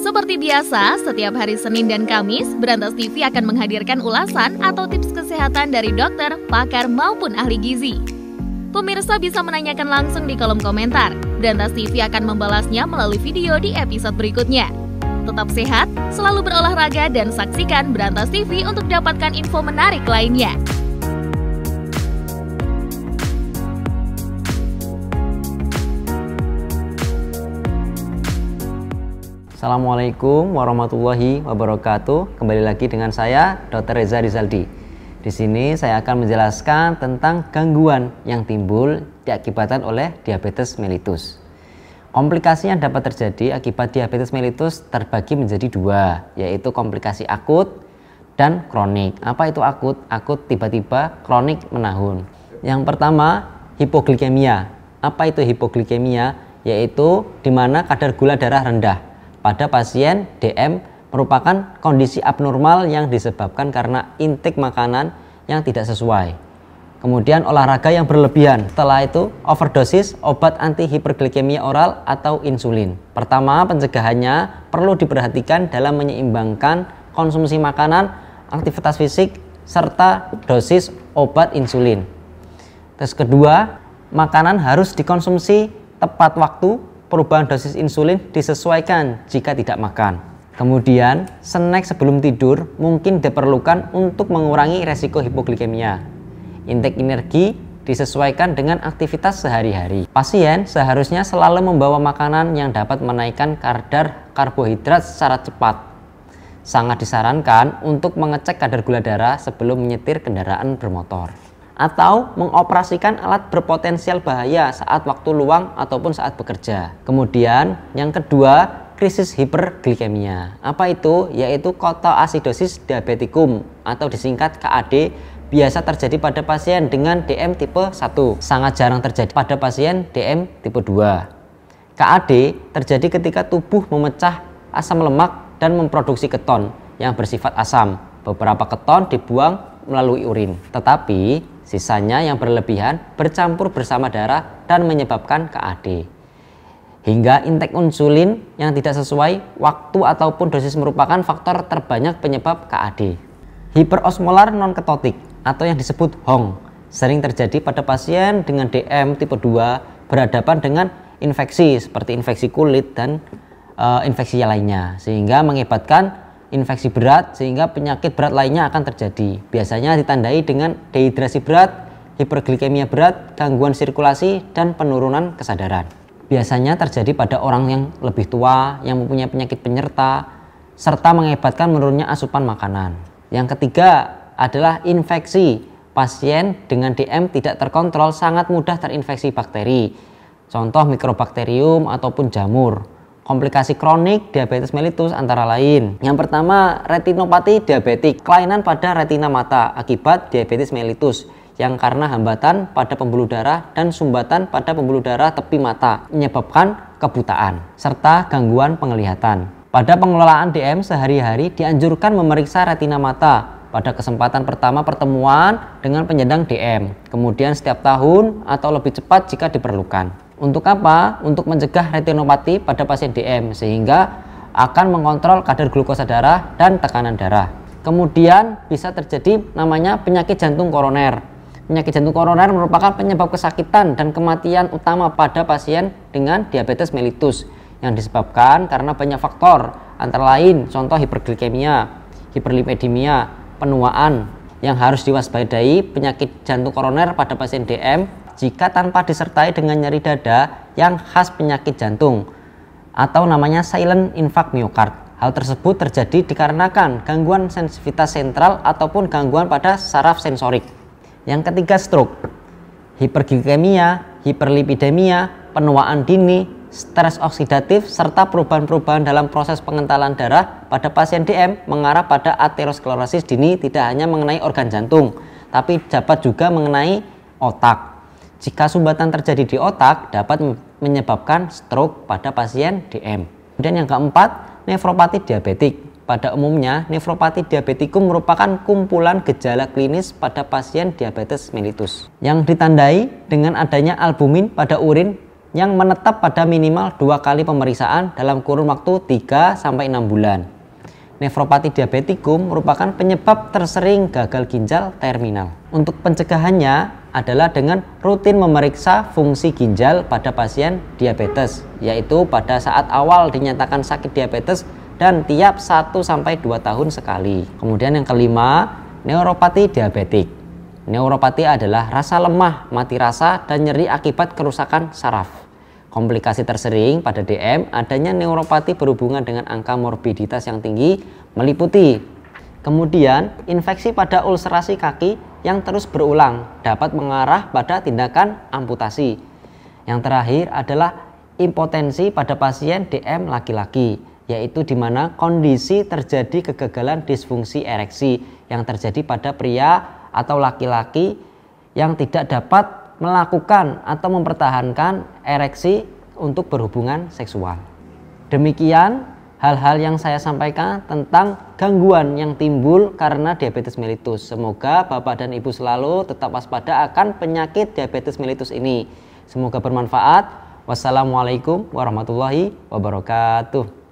Seperti biasa, setiap hari Senin dan Kamis, Berantas TV akan menghadirkan ulasan atau tips kesehatan dari dokter, pakar, maupun ahli gizi. Pemirsa bisa menanyakan langsung di kolom komentar. Berantas TV akan membalasnya melalui video di episode berikutnya. Tetap sehat, selalu berolahraga, dan saksikan Berantas TV untuk dapatkan info menarik lainnya. Assalamualaikum warahmatullahi wabarakatuh. Kembali lagi dengan saya, Dr. Reza Rizaldi. Di sini saya akan menjelaskan tentang gangguan yang timbul diakibatkan oleh diabetes mellitus. Komplikasi yang dapat terjadi akibat diabetes mellitus terbagi menjadi dua, yaitu komplikasi akut dan kronik. Apa itu akut? Akut tiba-tiba, kronik menahun. Yang pertama, hipoglikemia. Apa itu hipoglikemia? Yaitu di mana kadar gula darah rendah. Pada pasien DM merupakan kondisi abnormal yang disebabkan karena intake makanan yang tidak sesuai. Kemudian olahraga yang berlebihan. Setelah itu overdosis obat anti hiperglikemia oral atau insulin. Pertama, pencegahannya perlu diperhatikan dalam menyeimbangkan konsumsi makanan, aktivitas fisik, serta dosis obat insulin. Terus kedua, makanan harus dikonsumsi tepat waktu. Perubahan dosis insulin disesuaikan jika tidak makan. Kemudian, snack sebelum tidur mungkin diperlukan untuk mengurangi resiko hipoglikemia. Intake energi disesuaikan dengan aktivitas sehari-hari. Pasien seharusnya selalu membawa makanan yang dapat menaikkan kadar karbohidrat secara cepat. Sangat disarankan untuk mengecek kadar gula darah sebelum menyetir kendaraan bermotor. Atau mengoperasikan alat berpotensial bahaya saat waktu luang ataupun saat bekerja. Kemudian yang kedua, krisis hiperglikemia. Apa itu? Yaitu ketoasidosis diabeticum atau disingkat KAD, biasa terjadi pada pasien dengan DM tipe 1. Sangat jarang terjadi pada pasien DM tipe 2. KAD terjadi ketika tubuh memecah asam lemak dan memproduksi keton yang bersifat asam. Beberapa keton dibuang melalui urin, tetapi sisanya yang berlebihan bercampur bersama darah dan menyebabkan KAD. Hingga intake insulin yang tidak sesuai waktu ataupun dosis merupakan faktor terbanyak penyebab KAD. Hiperosmolar non-ketotik atau yang disebut HONG sering terjadi pada pasien dengan DM tipe 2 berhadapan dengan infeksi seperti infeksi kulit dan infeksi lainnya, sehingga mengakibatkan infeksi berat sehingga penyakit berat lainnya akan terjadi. Biasanya ditandai dengan dehidrasi berat, hiperglikemia berat, gangguan sirkulasi, dan penurunan kesadaran. Biasanya terjadi pada orang yang lebih tua, yang mempunyai penyakit penyerta, serta mengakibatkan menurunnya asupan makanan. Yang ketiga adalah infeksi. Pasien dengan DM tidak terkontrol sangat mudah terinfeksi bakteri, contoh mikrobakterium ataupun jamur. Komplikasi kronik diabetes mellitus antara lain. Yang pertama, retinopati diabetik, kelainan pada retina mata akibat diabetes mellitus yang karena hambatan pada pembuluh darah dan sumbatan pada pembuluh darah tepi mata menyebabkan kebutaan serta gangguan penglihatan. Pada pengelolaan DM sehari-hari dianjurkan memeriksa retina mata pada kesempatan pertama pertemuan dengan penyandang DM, kemudian setiap tahun atau lebih cepat jika diperlukan. Untuk apa? Untuk mencegah retinopati pada pasien DM sehingga akan mengontrol kadar glukosa darah dan tekanan darah. Kemudian bisa terjadi namanya penyakit jantung koroner. Penyakit jantung koroner merupakan penyebab kesakitan dan kematian utama pada pasien dengan diabetes mellitus yang disebabkan karena banyak faktor, antara lain contoh hiperglikemia, hiperlipidemia, penuaan. Yang harus diwaspadai penyakit jantung koroner pada pasien DM jika tanpa disertai dengan nyeri dada yang khas penyakit jantung atau namanya silent infarct myocard. Hal tersebut terjadi dikarenakan gangguan sensitivitas sentral ataupun gangguan pada saraf sensorik. Yang ketiga, stroke. Hiperglikemia, hiperlipidemia, penuaan dini, stres oksidatif, serta perubahan-perubahan dalam proses pengentalan darah pada pasien DM mengarah pada aterosklerosis dini tidak hanya mengenai organ jantung, tapi dapat juga mengenai otak. Jika sumbatan terjadi di otak, dapat menyebabkan stroke pada pasien DM. Kemudian yang keempat, nefropati diabetik. Pada umumnya, nefropati diabetikum merupakan kumpulan gejala klinis pada pasien diabetes mellitus yang ditandai dengan adanya albumin pada urin yang menetap pada minimal 2 kali pemeriksaan dalam kurun waktu 3-6 bulan. Nefropati diabetikum merupakan penyebab tersering gagal ginjal terminal. Untuk pencegahannya adalah dengan rutin memeriksa fungsi ginjal pada pasien diabetes, yaitu pada saat awal dinyatakan sakit diabetes dan tiap 1-2 tahun sekali. Kemudian yang kelima, neuropati diabetik. Neuropati adalah rasa lemah, mati rasa, dan nyeri akibat kerusakan saraf. Komplikasi tersering pada DM adanya neuropati berhubungan dengan angka morbiditas yang tinggi, meliputi kemudian infeksi pada ulcerasi kaki yang terus berulang dapat mengarah pada tindakan amputasi. Yang terakhir adalah impotensi pada pasien DM laki-laki, yaitu di mana kondisi terjadi kegagalan disfungsi ereksi yang terjadi pada pria atau laki-laki yang tidak dapat melakukan atau mempertahankan ereksi untuk berhubungan seksual. Demikian hal-hal yang saya sampaikan tentang gangguan yang timbul karena diabetes mellitus. Semoga Bapak dan Ibu selalu tetap waspada akan penyakit diabetes mellitus ini. Semoga bermanfaat. Wassalamualaikum warahmatullahi wabarakatuh.